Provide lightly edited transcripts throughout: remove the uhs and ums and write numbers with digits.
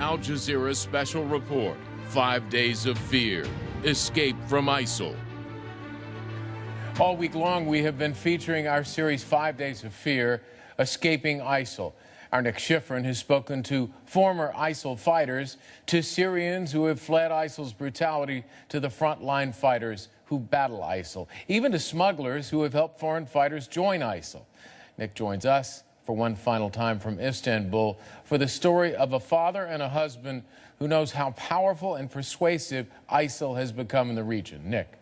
Al Jazeera special report, 5 Days of Fear, Escape from ISIL. All week long, we have been featuring our series 5 Days of Fear, Escaping ISIL. Our Nick Schifrin has spoken to former ISIL fighters, to Syrians who have fled ISIL's brutality, to the frontline fighters who battle ISIL, even to smugglers who have helped foreign fighters join ISIL. Nick joins us for one final time from Istanbul for the story of a father and a husband who knows how powerful and persuasive ISIL has become in the region. Nick.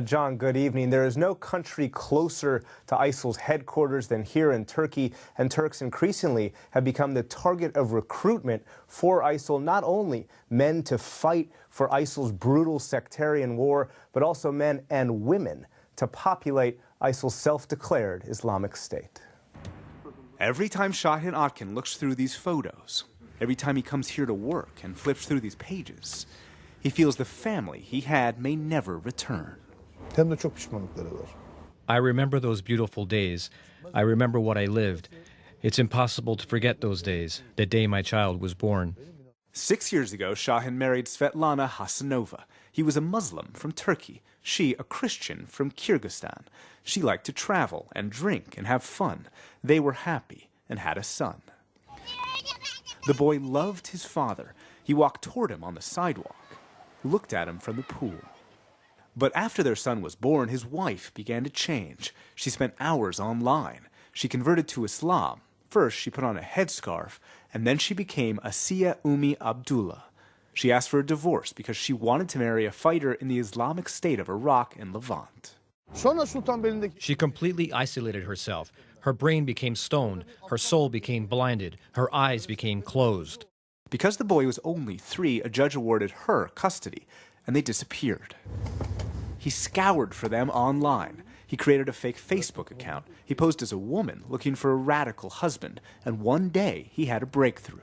John, good evening. There is no country closer to ISIL's headquarters than here in Turkey, and Turks increasingly have become the target of recruitment for ISIL, not only men to fight for ISIL's brutal sectarian war, but also men and women to populate ISIL's self-declared Islamic State. Every time Shahin Atkin looks through these photos, every time he comes here to work and flips through these pages, he feels the family he had may never return. I remember those beautiful days. I remember what I lived. It's impossible to forget those days, the day my child was born. 6 years ago, Shahin married Svetlana Hasanova. He was a Muslim from Turkey, she a Christian from Kyrgyzstan. She liked to travel and drink and have fun. They were happy and had a son. The boy loved his father. He walked toward him on the sidewalk, looked at him from the pool. But after their son was born, his wife began to change. She spent hours online. She converted to Islam. First, she put on a headscarf, and then she became Asiya Umi Abdullah. She asked for a divorce because she wanted to marry a fighter in the Islamic State of Iraq and Levant. She completely isolated herself. Her brain became stoned. Her soul became blinded. Her eyes became closed. Because the boy was only 3, a judge awarded her custody, and they disappeared. He scoured for them online. He created a fake Facebook account. He posed as a woman looking for a radical husband, and one day he had a breakthrough.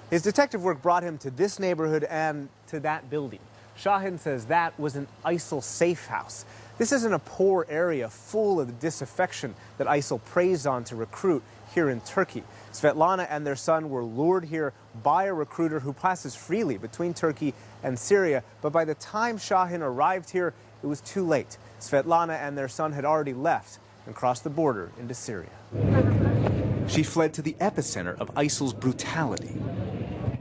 His detective work brought him to this neighborhood and to that building. Shahin says that was an ISIL safe house. This isn't a poor area full of the disaffection that ISIL preys on to recruit here in Turkey. Svetlana and their son were lured here by a recruiter who passes freely between Turkey and Syria, but by the time Shahin arrived here, it was too late. Svetlana and their son had already left and crossed the border into Syria. She fled to the epicenter of ISIL's brutality.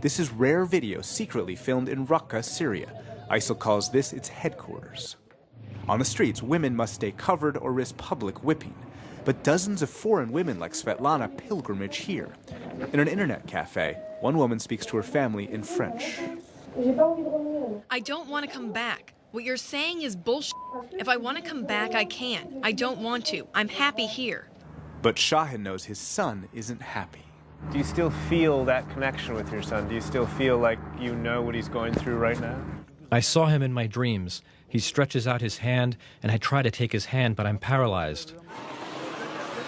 This is rare video secretly filmed in Raqqa, Syria. ISIL calls this its headquarters. On the streets, women must stay covered or risk public whipping. But dozens of foreign women like Svetlana pilgrimage here. In an internet cafe, one woman speaks to her family in French. I don't want to come back. What you're saying is bullshit. If I want to come back, I can. I don't want to. I'm happy here. But Shahin knows his son isn't happy. Do you still feel that connection with your son? Do you still feel like you know what he's going through right now? I saw him in my dreams. He stretches out his hand, and I try to take his hand, but I'm paralyzed.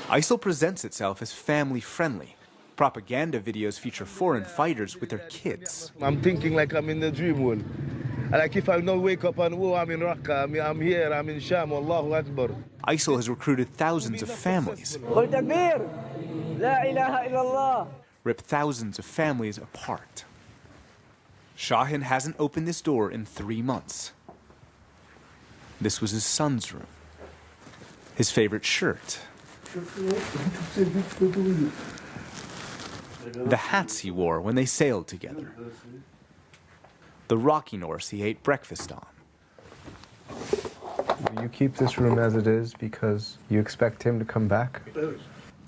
ISIL presents itself as family-friendly. Propaganda videos feature foreign fighters with their kids. I'm thinking like I'm in the dream world. Like if I don't wake up and, oh, I'm in Raqqa, I'm here, I'm in Sham, Allahu Akbar. ISIL has recruited thousands of families, ripped thousands of families apart. Shahin hasn't opened this door in 3 months. This was his son's room, his favorite shirt, the hats he wore when they sailed together, the rocking horse he ate breakfast on. You keep this room as it is because you expect him to come back?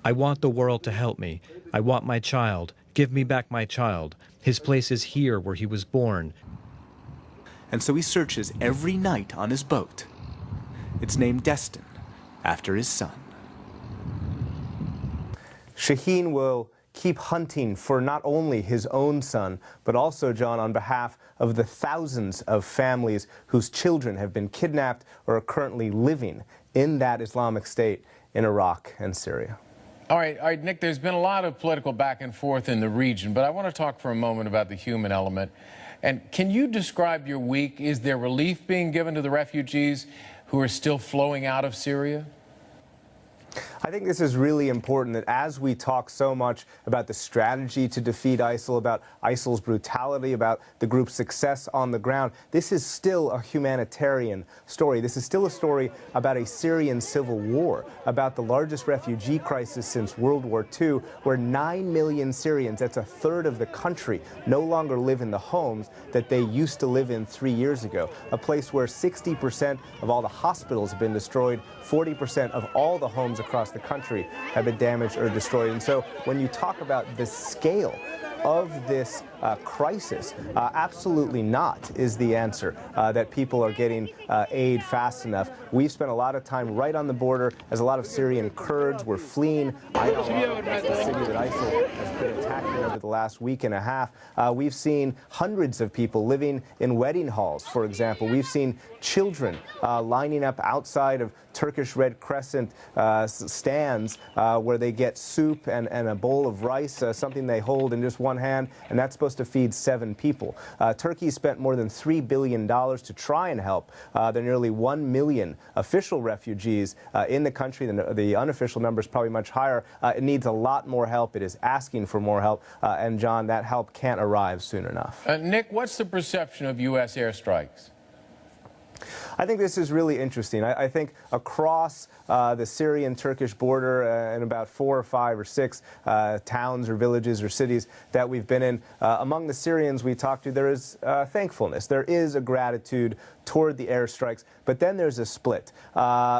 I want the world to help me. I want my child. Give me back my child. His place is here where he was born. And so he searches every night on his boat. It's named Destin, after his son. Shahin will keep hunting for not only his own son, but also, John, on behalf of the thousands of families whose children have been kidnapped or are currently living in that Islamic State in Iraq and Syria. All right, Nick, there's been a lot of political back and forth in the region, but I want to talk for a moment about the human element. And can you describe your week? Is there relief being given to the refugees who are still flowing out of Syria? I think this is really important, that as we talk so much about the strategy to defeat ISIL, about ISIL's brutality, about the group's success on the ground, this is still a humanitarian story. This is still a story about a Syrian civil war, about the largest refugee crisis since World War II, where 9 million Syrians, that's a third of the country, no longer live in the homes that they used to live in 3 years ago. A place where 60% of all the hospitals have been destroyed, 40% of all the homes across the country have been damaged or destroyed. And so when you talk about the scale of this crisis, absolutely not is the answer, that people are getting aid fast enough. We've spent a lot of time right on the border as a lot of Syrian Kurds were fleeing Aydin, the city that ISIL has been attacking over the last week and a half. We've seen hundreds of people living in wedding halls, for example. We've seen children lining up outside of Turkish Red Crescent stands where they get soup and a bowl of rice, something they hold in just one hand, and that's supposed to feed 7 people. Turkey spent more than $3 billion to try and help the nearly 1 million official refugees in the country. The unofficial number is probably much higher. It needs a lot more help. It is asking for more help. And, John, that help can't arrive soon enough. Nick, what's the perception of U.S. airstrikes? I think this is really interesting. I think across the Syrian-Turkish border in about 4 or 5 or 6 towns or villages or cities that we've been in, among the Syrians we talked to, there is thankfulness. There is a gratitude toward the airstrikes, but then there's a split.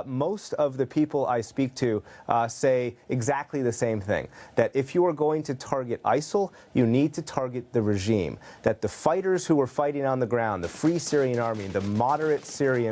Most of the people I speak to say exactly the same thing, that if you are going to target ISIL, you need to target the regime, that the fighters who are fighting on the ground, the Free Syrian Army, the moderate Syrians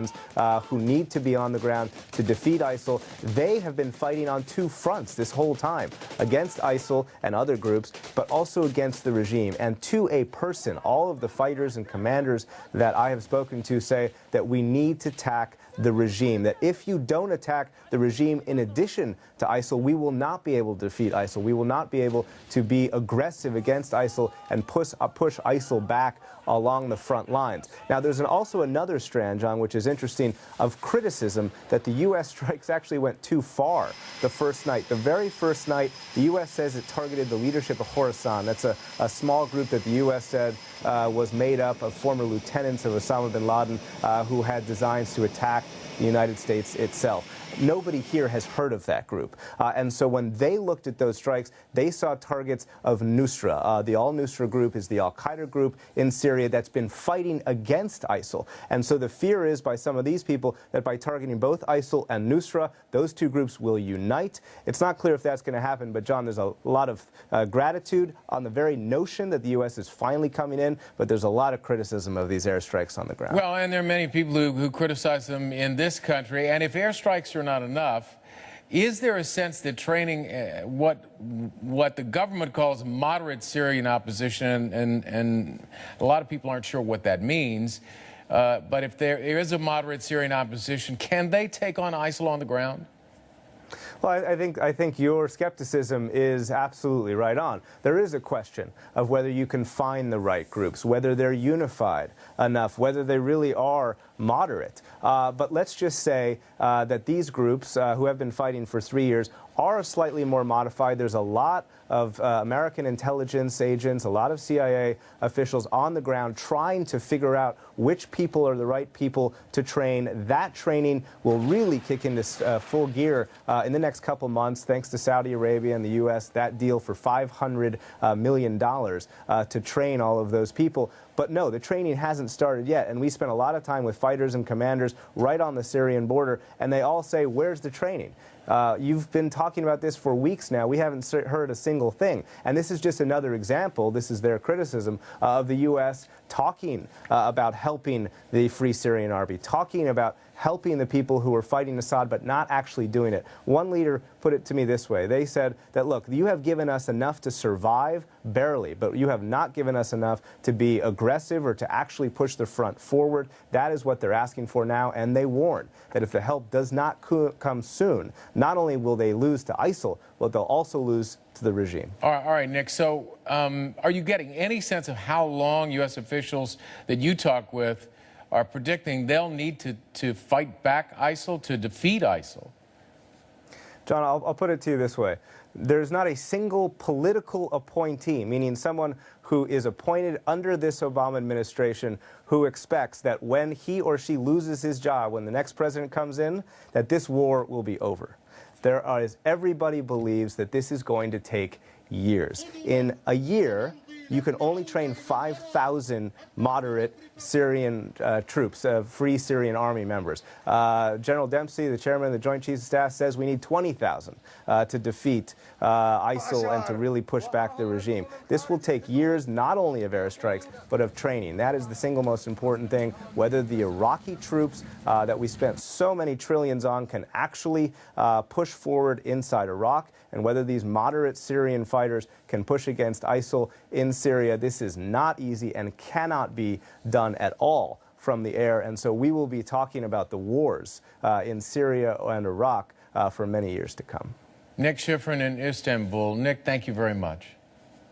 who need to be on the ground to defeat ISIL, they have been fighting on 2 fronts this whole time, against ISIL and other groups, but also against the regime. And to a person, all of the fighters and commanders that I have spoken to say that we need to attack the regime, that if you don't attack the regime in addition to ISIL, we will not be able to defeat ISIL. We will not be able to be aggressive against ISIL and push ISIL back along the front lines. Now, there's also another strand, John, which is interesting, of criticism that the U.S. strikes actually went too far the first night. The very first night, the U.S. says it targeted the leadership of Khorasan. That's a small group that the U.S. said was made up of former lieutenants of Osama bin Laden who had designs to attack the United States itself. Nobody here has heard of that group. And so when they looked at those strikes, they saw targets of Nusra. The al-Nusra group is the al-Qaeda group in Syria that's been fighting against ISIL. And so the fear is by some of these people that by targeting both ISIL and Nusra, those 2 groups will unite. It's not clear if that's going to happen, but, John, there's a lot of gratitude on the very notion that the U.S. is finally coming in, but there's a lot of criticism of these airstrikes on the ground. Well, and there are many people who criticize them in this country, and if airstrikes are not enough, is there a sense that training what the government calls moderate Syrian opposition, and a lot of people aren't sure what that means, but if there is a moderate Syrian opposition, can they take on ISIL on the ground? Well, I think your skepticism is absolutely right on. There is a question of whether you can find the right groups, whether they're unified enough, whether they really are moderate. But let's just say that these groups who have been fighting for 3 years are slightly more modified. There's a lot of American intelligence agents, a lot of CIA officials on the ground trying to figure out which people are the right people to train. That training will really kick into full gear in the next couple months, thanks to Saudi Arabia and the U.S., that deal for $500 million to train all of those people. But no, the training hasn't started yet, and we spent a lot of time with fighters and commanders right on the Syrian border, and they all say, where's the training? You've been talking about this for weeks now. We haven't heard a single thing. And this is just another example, this is their criticism, of the U.S. talking about helping the Free Syrian Army, talking about helping the people who are fighting Assad but not actually doing it. One leader put it to me this way. They said that, look, you have given us enough to survive, barely, but you have not given us enough to be aggressive or to actually push the front forward. That is what they're asking for now, and they warn that if the help does not come soon, not only will they lose to ISIL, but they'll also lose to the regime. All right, Nick. So are you getting any sense of how long U.S. officials that you talk with are predicting they'll need to fight back ISIL, to defeat ISIL? John, I'll put it to you this way. There's not a single political appointee, meaning someone who is appointed under this Obama administration, who expects that when he or she loses his job, when the next president comes in, that this war will be over. Everybody believes that this is going to take years. In a year, you can only train 5,000 moderate Syrian troops, free Syrian army members. General Dempsey, the chairman of the Joint Chiefs of Staff, says we need 20,000 to defeat ISIL and to really push back the regime. This will take years, not only of airstrikes, but of training. That is the single most important thing, whether the Iraqi troops that we spent so many trillions on can actually push forward inside Iraq, and whether these moderate Syrian fighters can push against ISIL in Syria. This is not easy and cannot be done at all from the air. And so we will be talking about the wars in Syria and Iraq for many years to come. Nick Schifrin in Istanbul. Nick, thank you very much.